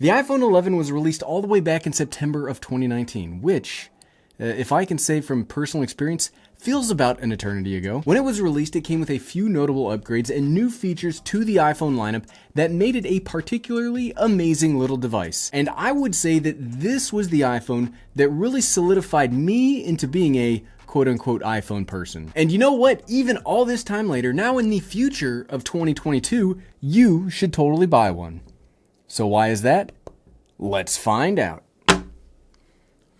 The iPhone 11 was released all the way back in September of 2019, which, if I can say from personal experience, feels about an eternity ago. When it was released, it came with a few notable upgrades and new features to the iPhone lineup that made it a particularly amazing little device. And I would say that this was the iPhone that really solidified me into being a quote-unquote iPhone person. And you know what? Even all this time later, now in the future of 2022, you should totally buy one. So why is that? Let's find out.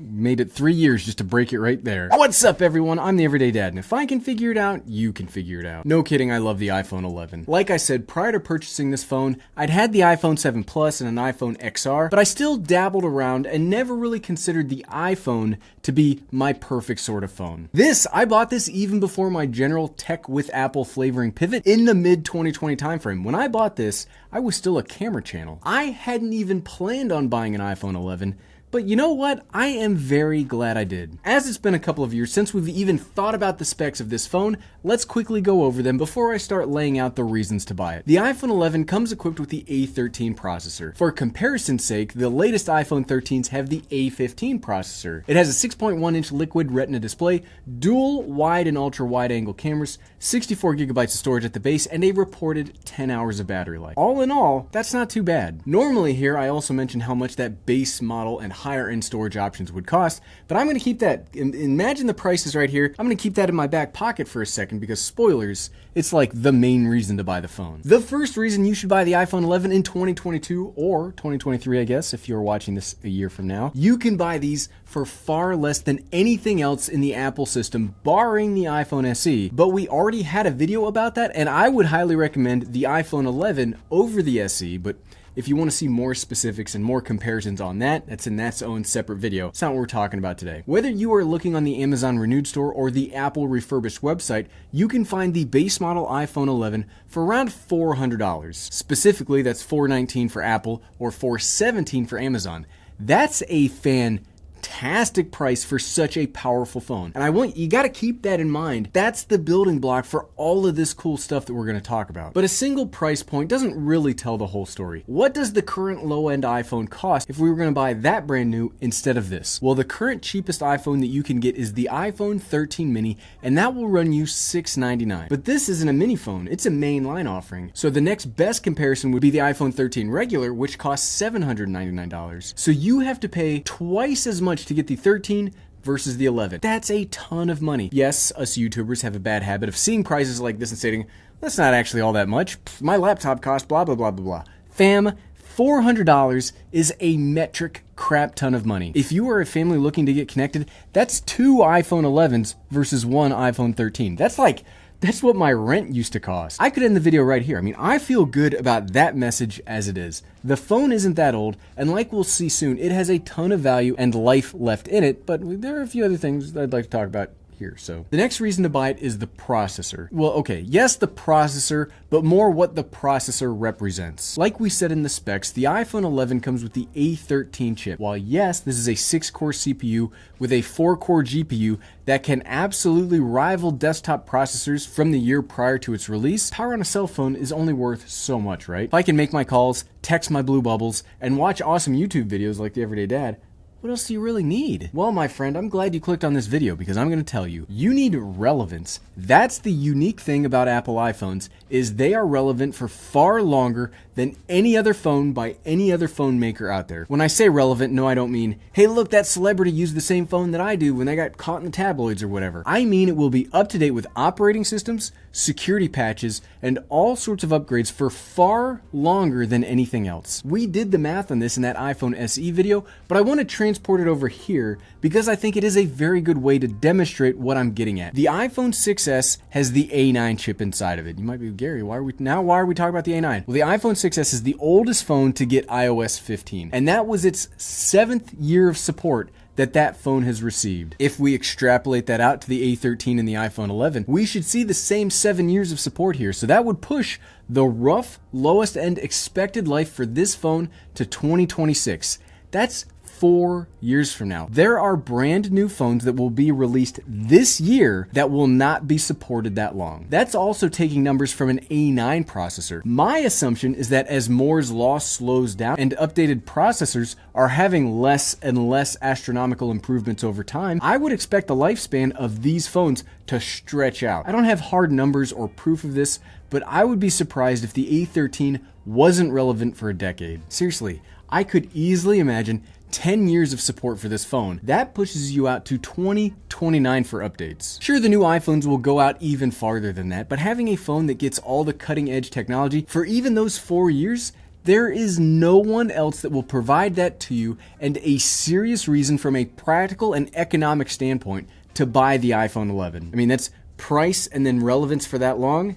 Made it 3 years just to break it right there. What's up, everyone? I'm the Everyday Dad, and if I can figure it out, you can figure it out. No kidding, I love the iPhone 11. Like I said, prior to purchasing this phone, I'd had the iPhone 7 Plus and an iPhone XR, but I still dabbled around and never really considered the iPhone to be my perfect sort of phone. I bought this even before my general tech with Apple flavoring pivot in the mid-2020 timeframe. When I bought this, I was still a camera channel. I hadn't even planned on buying an iPhone 11, but you know what? I am very glad I did. As it's been a couple of years since we've even thought about the specs of this phone, let's quickly go over them before I start laying out the reasons to buy it. The iPhone 11 comes equipped with the A13 processor. For comparison's sake, the latest iPhone 13s have the A15 processor. It has a 6.1-inch liquid retina display, dual wide and ultra wide angle cameras, 64 gigabytes of storage at the base, and a reported 10 hours of battery life. All in all, that's not too bad. Normally here, I also mention how much that base model and higher end storage options would cost, but I'm going to keep that, imagine the prices right here, I'm going to keep that in my back pocket for a second because spoilers, it's like the main reason to buy the phone. The first reason you should buy the iPhone 11 in 2022 or 2023, I guess, if you're watching this a year from now, you can buy these for far less than anything else in the Apple system, barring the iPhone SE. But we already had a video about that, and I would highly recommend the iPhone 11 over the SE, but if you want to see more specifics and more comparisons on that, that's in its own separate video. It's not what we're talking about today. Whether you are looking on the Amazon Renewed store or the Apple refurbished website, you can find the base model iPhone 11 for around $400. Specifically, that's $419 for Apple or $417 for Amazon. That's a fantastic price for such a powerful phone. And you got to keep that in mind. That's the building block for all of this cool stuff that we're going to talk about. But a single price point doesn't really tell the whole story. What does the current low-end iPhone cost if we were going to buy that brand new instead of this? Well, the current cheapest iPhone that you can get is the iPhone 13 mini, and that will run you $699. But this isn't a mini phone, it's a mainline offering. So the next best comparison would be the iPhone 13 regular, which costs $799. So you have to pay twice as much to get the 13 versus the 11. That's a ton of money. Yes, us YouTubers have a bad habit of seeing prices like this and stating, that's not actually all that much. My laptop cost blah, blah, blah, blah, blah. Fam, $400 is a metric crap ton of money. If you are a family looking to get connected, that's 2 iPhone 11s versus 1 iPhone 13. That's what my rent used to cost. I could end the video right here. I mean, I feel good about that message as it is. The phone isn't that old, and like we'll see soon, it has a ton of value and life left in it, but there are a few other things that I'd like to talk about here. So the next reason to buy it is the processor. Well, okay, yes, the processor, but more what the processor represents. Like we said in the specs, the iPhone 11 comes with the A13 chip. While yes, this is a 6-core CPU with a 4-core GPU that can absolutely rival desktop processors from the year prior to its release, power on a cell phone is only worth so much, right? If I can make my calls, text my blue bubbles, and watch awesome YouTube videos like the Everyday Dad, what else do you really need? Well, my friend, I'm glad you clicked on this video because I'm going to tell you, you need relevance. That's the unique thing about Apple iPhones, is they are relevant for far longer than any other phone by any other phone maker out there. When I say relevant, no, I don't mean, hey, look, that celebrity used the same phone that I do when they got caught in the tabloids or whatever. I mean it will be up to date with operating systems, security patches, and all sorts of upgrades for far longer than anything else. We did the math on this in that iPhone SE video, but I want to transport it over here because I think it is a very good way to demonstrate what I'm getting at. The iPhone 6s has the A9 chip inside of it. You might be, Gary, why are we talking about the A9? Well, the iPhone 6s is the oldest phone to get iOS 15, and that was its 7th year of support that phone has received. If we extrapolate that out to the A13 and the iPhone 11, we should see the same 7 years of support here. So that would push the rough lowest end expected life for this phone to 2026. That's 4 years from now. There are brand new phones that will be released this year that will not be supported that long. That's also taking numbers from an A9 processor. My assumption is that as Moore's law slows down and updated processors are having less and less astronomical improvements over time, I would expect the lifespan of these phones to stretch out. I don't have hard numbers or proof of this, but I would be surprised if the A13 wasn't relevant for a decade. Seriously, I could easily imagine 10 years of support for this phone. That pushes you out to 2029 for updates. Sure, the new iPhones will go out even farther than that, but having a phone that gets all the cutting edge technology for even those 4 years, there is no one else that will provide that to you, and a serious reason from a practical and economic standpoint to buy the iPhone 11. I mean, that's price and then relevance for that long.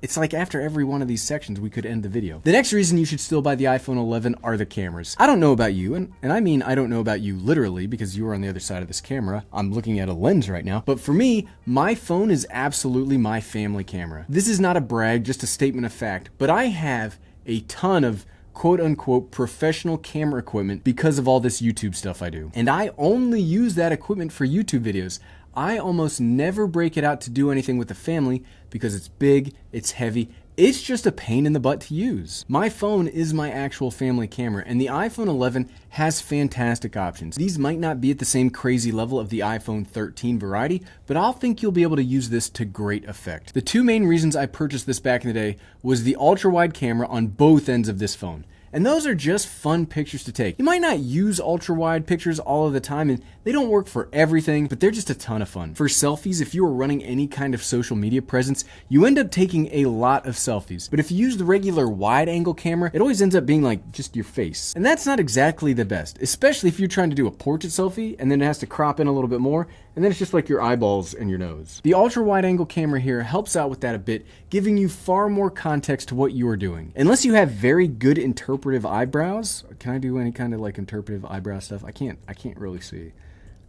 It's like after every one of these sections, we could end the video. The next reason you should still buy the iPhone 11 are the cameras. I don't know about you, and I mean I don't know about you literally because you are on the other side of this camera. I'm looking at a lens right now. But for me, my phone is absolutely my family camera. This is not a brag, just a statement of fact, but I have a ton of quote-unquote professional camera equipment because of all this YouTube stuff I do. And I only use that equipment for YouTube videos. I almost never break it out to do anything with the family because it's big, it's heavy, it's just a pain in the butt to use. My phone is my actual family camera, and the iPhone 11 has fantastic options. These might not be at the same crazy level of the iPhone 13 variety, but I'll think you'll be able to use this to great effect. The two main reasons I purchased this back in the day was the ultra-wide camera on both ends of this phone. And those are just fun pictures to take. You might not use ultra-wide pictures all of the time, and they don't work for everything, but they're just a ton of fun. For selfies, if you are running any kind of social media presence, you end up taking a lot of selfies. But if you use the regular wide-angle camera, it always ends up being like just your face. And that's not exactly the best, especially if you're trying to do a portrait selfie, and then it has to crop in a little bit more, and then it's just like your eyeballs and your nose. The ultra-wide-angle camera here helps out with that a bit, giving you far more context to what you are doing. Unless you have very good interpretive eyebrows. Can I do any kind of like interpretive eyebrow stuff? I can't really see.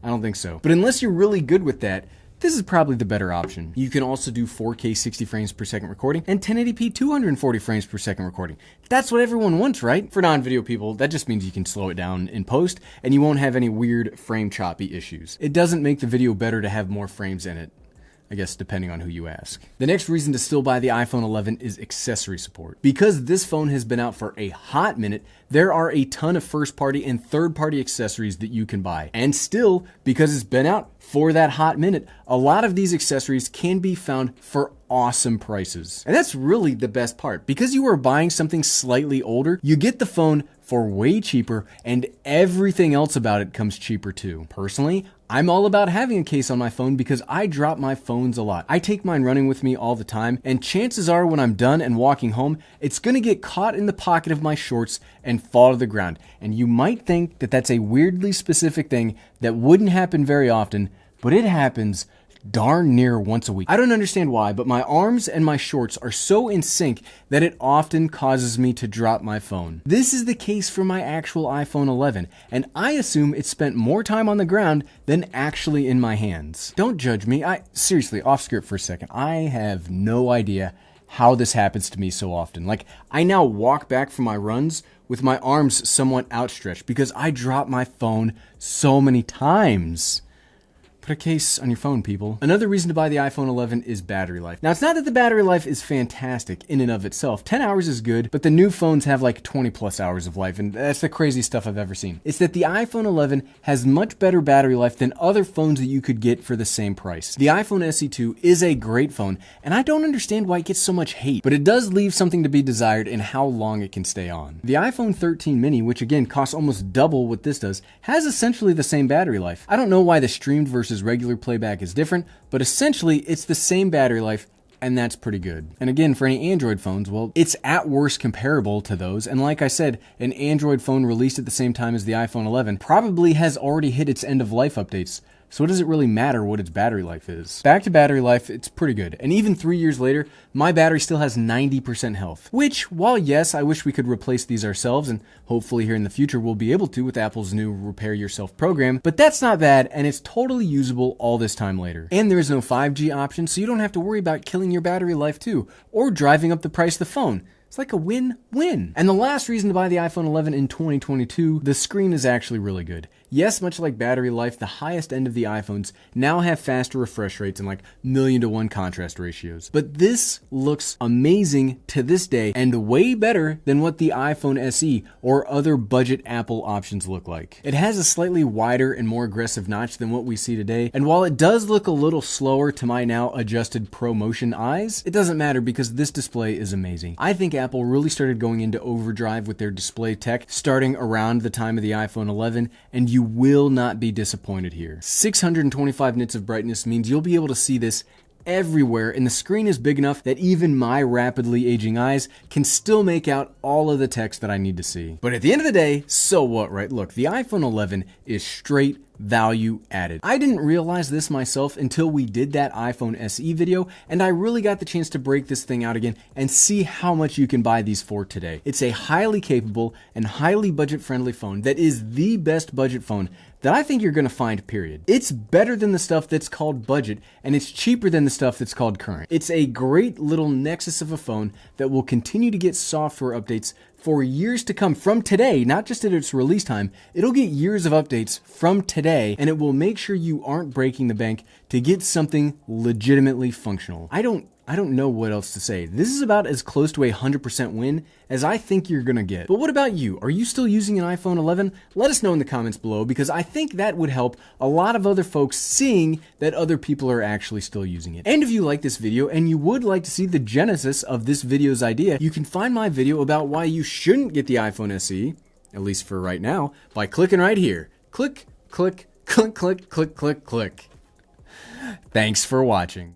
I don't think so. But unless you're really good with that, this is probably the better option. You can also do 4K 60 frames per second recording and 1080p 240 frames per second recording. That's what everyone wants, right? For non-video people, that just means you can slow it down in post and you won't have any weird frame choppy issues. It doesn't make the video better to have more frames in it, I guess depending on who you ask. The next reason to still buy the iPhone 11 is accessory support. Because this phone has been out for a hot minute, there are a ton of first-party and third-party accessories that you can buy. And still, because it's been out for that hot minute, a lot of these accessories can be found for awesome prices. And that's really the best part. Because you are buying something slightly older, you get the phone for way cheaper, and everything else about it comes cheaper too. Personally, I'm all about having a case on my phone because I drop my phones a lot. I take mine running with me all the time, and chances are when I'm done and walking home, it's gonna get caught in the pocket of my shorts and fall to the ground. And you might think that that's a weirdly specific thing that wouldn't happen very often, but it happens darn near once a week. I don't understand why, but my arms and my shorts are so in sync that it often causes me to drop my phone. This is the case for my actual iPhone 11, and I assume it spent more time on the ground than actually in my hands. Don't judge me. Seriously, off script for a second. I have no idea how this happens to me so often. Like, I now walk back from my runs with my arms somewhat outstretched because I drop my phone so many times. Put a case on your phone, people. Another reason to buy the iPhone 11 is battery life. Now, it's not that the battery life is fantastic in and of itself. 10 hours is good, but the new phones have like 20 plus hours of life, and that's the craziest stuff I've ever seen. It's that the iPhone 11 has much better battery life than other phones that you could get for the same price. The iPhone SE2 is a great phone, and I don't understand why it gets so much hate, but it does leave something to be desired in how long it can stay on. The iPhone 13 mini, which again costs almost double what this does, has essentially the same battery life. I don't know why the streamed versus regular playback is different, but essentially it's the same battery life, and that's pretty good. And again, for any Android phones, well, it's at worst comparable to those, and like I said, an Android phone released at the same time as the iPhone 11 probably has already hit its end of life updates. So what does it really matter what its battery life is? Back to battery life, it's pretty good. And even 3 years later, my battery still has 90% health. Which, while yes, I wish we could replace these ourselves, and hopefully here in the future we'll be able to with Apple's new Repair Yourself program, but that's not bad, and it's totally usable all this time later. And there is no 5G option, so you don't have to worry about killing your battery life too, or driving up the price of the phone. It's like a win-win. And the last reason to buy the iPhone 11 in 2022, the screen is actually really good. Yes, much like battery life, the highest end of the iPhones now have faster refresh rates and like 1,000,000:1 contrast ratios. But this looks amazing to this day and way better than what the iPhone SE or other budget Apple options look like. It has a slightly wider and more aggressive notch than what we see today, and while it does look a little slower to my now adjusted ProMotion eyes, it doesn't matter because this display is amazing. I think Apple really started going into overdrive with their display tech starting around the time of the iPhone 11, and you will not be disappointed here. 625 nits of brightness means you'll be able to see this everywhere, and the screen is big enough that even my rapidly aging eyes can still make out all of the text that I need to see. But at the end of the day, so what, right? Look, the iPhone 11 is straight value added. I didn't realize this myself until we did that iPhone SE video, and I really got the chance to break this thing out again and see how much you can buy these for today. It's a highly capable and highly budget-friendly phone that is the best budget phone that I think you're going to find, period. It's better than the stuff that's called budget, and it's cheaper than the stuff that's called current. It's a great little nexus of a phone that will continue to get software updates for years to come from today, not just at its release time. It'll get years of updates from today, and it will make sure you aren't breaking the bank to get something legitimately functional. I don't know what else to say. This is about as close to a 100% win as I think you're gonna get. But what about you? Are you still using an iPhone 11? Let us know in the comments below, because I think that would help a lot of other folks seeing that other people are actually still using it. And if you like this video and you would like to see the genesis of this video's idea, you can find my video about why you shouldn't get the iPhone SE, at least for right now, by clicking right here. Click, click, click, click, click, click, click. Thanks for watching.